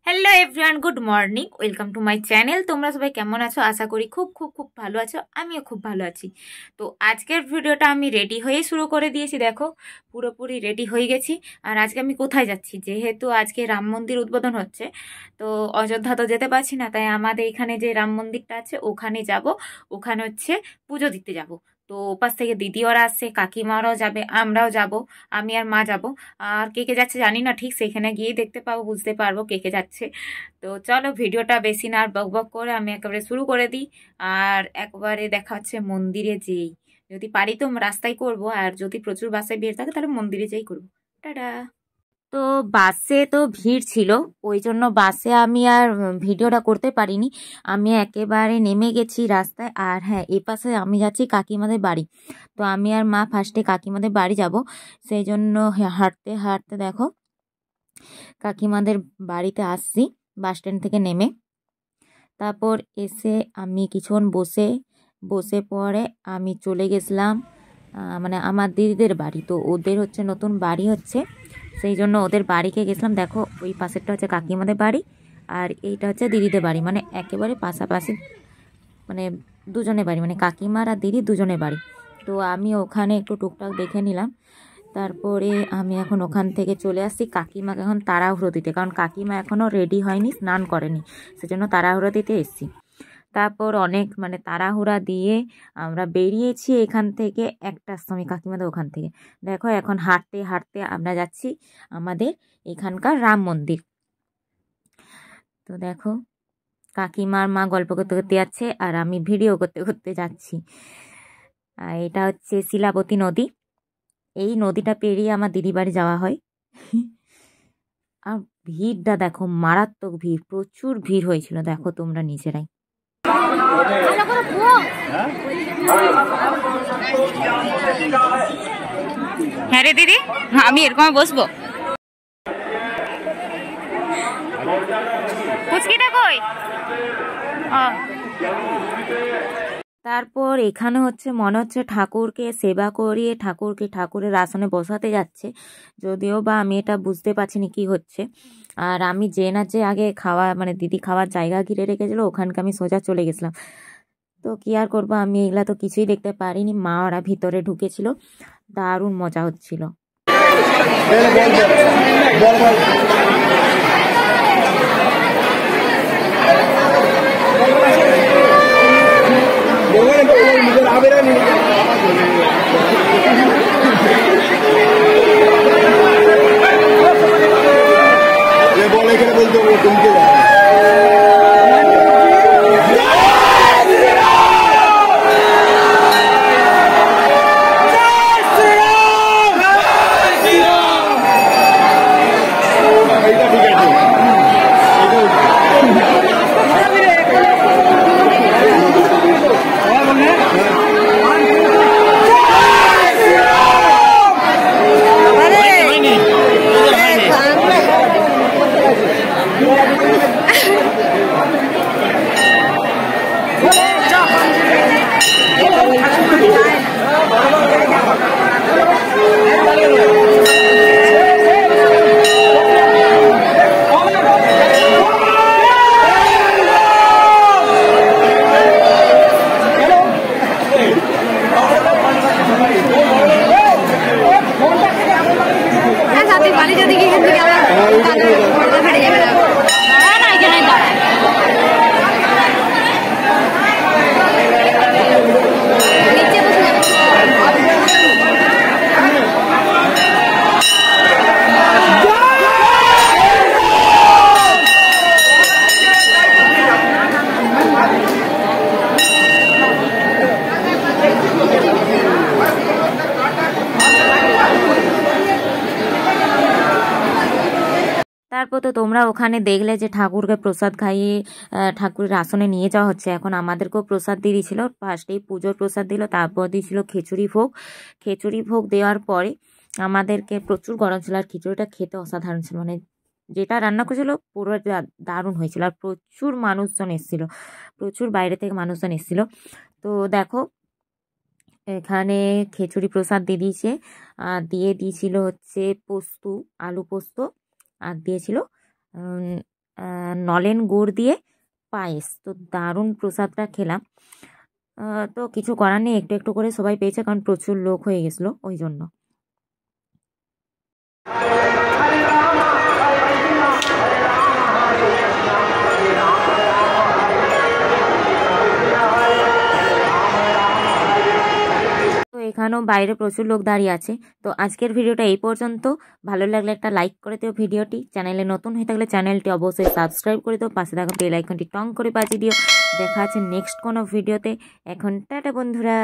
Hello everyone, good morning, welcome to my channel. তোমরা সবাই কেমন আছো? আশা করি খুব খুব খুব ভালো আছো। আমিও খুব ভালো আছি। তো আজকের ভিডিওটা আমি রেডি হয়ে শুরু করে দিয়েছি। দেখো, পুরোপুরি রেডি হয়ে গেছি। আর আজকে আমি কোথায় যাচ্ছি? যেহেতু আজকে রাম মন্দির উদ্বোধন হচ্ছে, তো অযোধ্যা তো যেতে পারছি না, তাই আমাদের এখানে যে রাম মন্দিরটা আছে ওখানে যাব। ওখানে হচ্ছে পুজো দিতে যাব। তো ওপাশ থেকে দিদি ওরা আসছে, কাকিমারাও যাবে, আমরাও যাব। আমি আর মা যাব। আর কে কে যাচ্ছে জানি না, ঠিক সেখানে গিয়ে দেখতে পাবো, বুঝতে পারবো কে কে যাচ্ছে। তো চলো, ভিডিওটা বেশি না আর বক বক করে আমি একেবারে শুরু করে দিই। আর একবারে দেখা হচ্ছে মন্দিরে যেই, যদি পারি তো রাস্তায় করব, আর যদি প্রচুর বাসে ভিড় থাকে তাহলে মন্দিরে যেই করবো। টাটা। তো বাসে তো ভিড় ছিল, ওই জন্য বাসে আমি আর ভিডিওটা করতে পারিনি। আমি একেবারে নেমে গেছি রাস্তায়। আর হ্যাঁ, এ পাশে আমি যাচ্ছি কাকিমাদের বাড়ি। তো আমি আর মা ফার্স্টে কাকিমাদের বাড়ি যাব। সেই জন্য হাঁটতে হাঁটতে দেখো কাকিমাদের বাড়িতে আসছি বাস স্ট্যান্ড থেকে নেমে। তারপর এসে আমি কিছুক্ষণ বসে বসে পরে আমি চলে গেছিলাম মানে আমার দিদিদের বাড়ি। তো ওদের হচ্ছে নতুন বাড়ি হচ্ছে, সেই জন্য ওদের বাড়িকে গেছিলাম। দেখো, ওই পাশেরটা হচ্ছে কাকিমাদের বাড়ি, আর এইটা হচ্ছে দিদিদের বাড়ি, মানে একেবারে পাশাপাশি, মানে দুজনের বাড়ি, মানে কাকিমার আর দিদি দুজনের বাড়ি। তো আমি ওখানে একটু টুকটাক দেখে নিলাম। তারপরে আমি এখন ওখান থেকে চলে আসছি কাকিমাকে এখন তাড়াহুড়ো দিতে, কারণ কাকিমা এখনও রেডি হয়নি, স্নান করেনি, সেজন্য তাড়াহুড়ো দিতে এসছি। তারপর অনেক মানে তাড়াহুড়া দিয়ে আমরা বেরিয়েছি এখান থেকে 1টার সময় কাকিমাদের ওখান থেকে। দেখো, এখন হাঁটতে হাঁটতে আমরা যাচ্ছি আমাদের এখানকার রাম মন্দির। তো দেখো, কাকিমার মা গল্প করতে করতে যাচ্ছে আর আমি ভিডিও করতে করতে যাচ্ছি। আর এটা হচ্ছে শিলাবতী নদী। এই নদীটা পেরিয়ে আমার দিদি বাড়ি যাওয়া হয়। আর ভিড়টা দেখো, মারাত্মক ভিড়, প্রচুর ভিড় হয়েছিল, দেখো তোমরা নিজেরাই। হ্যাঁ রে দিদি, আমি এরকম বসবো। পুচকিটা কই? তারপর এখানে হচ্ছে মনে হচ্ছে ঠাকুরকে সেবা করিয়ে ঠাকুরের আসনে বসাতে যাচ্ছে, যদিও বা আমি এটা বুঝতে পারছি না কি হচ্ছে। আর আমি যে না যে আগে খাওয়া মানে দিদি খাওয়ার জায়গা ঘিরে রেখেছিল, ওখানকে আমি সোজা চলে গেছিলাম। তো কি আর করবো, আমি এগুলা তো কিছুই দেখতে পারিনি। মা ওরা ভিতরে ঢুকেছিল, দারুণ মজা হচ্ছিল। তারপর তো তোমরা ওখানে দেখলে যে ঠাকুরকে প্রসাদ খাইয়ে ঠাকুরের আসনে নিয়ে যাওয়া হচ্ছে। এখন আমাদেরকেও প্রসাদ দিয়ে দিয়েছিল, ফার্স্টেই পুজোর প্রসাদ দিল, তারপর দিয়েছিল খিচুড়ি ভোগ। খিচুড়ি ভোগ দেওয়ার পরে আমাদেরকে, প্রচুর গরম ছিল আর খিচুড়িটা খেতে অসাধারণ ছিল, মানে যেটা রান্না করেছিল পুরো দারুণ হয়েছিল। আর প্রচুর মানুষজন এসেছিল, প্রচুর বাইরে থেকে মানুষজন এসেছিল। তো দেখো, এখানে খিচুড়ি প্রসাদ দিয়ে দিয়েছে, আর দিয়ে দিয়েছিল হচ্ছে পোস্ত, আলু পোস্ত, আর দিয়েছিল নলেন গুড় দিয়ে পায়েস। তো দারুণ প্রসাদটা খেলাম। তো কিছু করার নেই, একটু একটু করে সবাই পেয়েছে, কারণ প্রচুর লোক হয়ে গেছিলো ওই জন্য। তো এখানেও বাইরে প্রচুর লোক দাঁড়িয়ে আছে। তো আজকের ভিডিওটা এই পর্যন্ত। ভালো লাগলে একটা লাইক করে দিও ভিডিওটি। চ্যানেলে নতুন হয়ে থাকলে চ্যানেলটি অবশ্যই সাবস্ক্রাইব করে দিও, পাশে থাকা বেল আইকনটি টং করে বাজিয়ে দিও। দেখা আছে নেক্সট কোনো ভিডিওতে। এখন টাটা বন্ধুরা।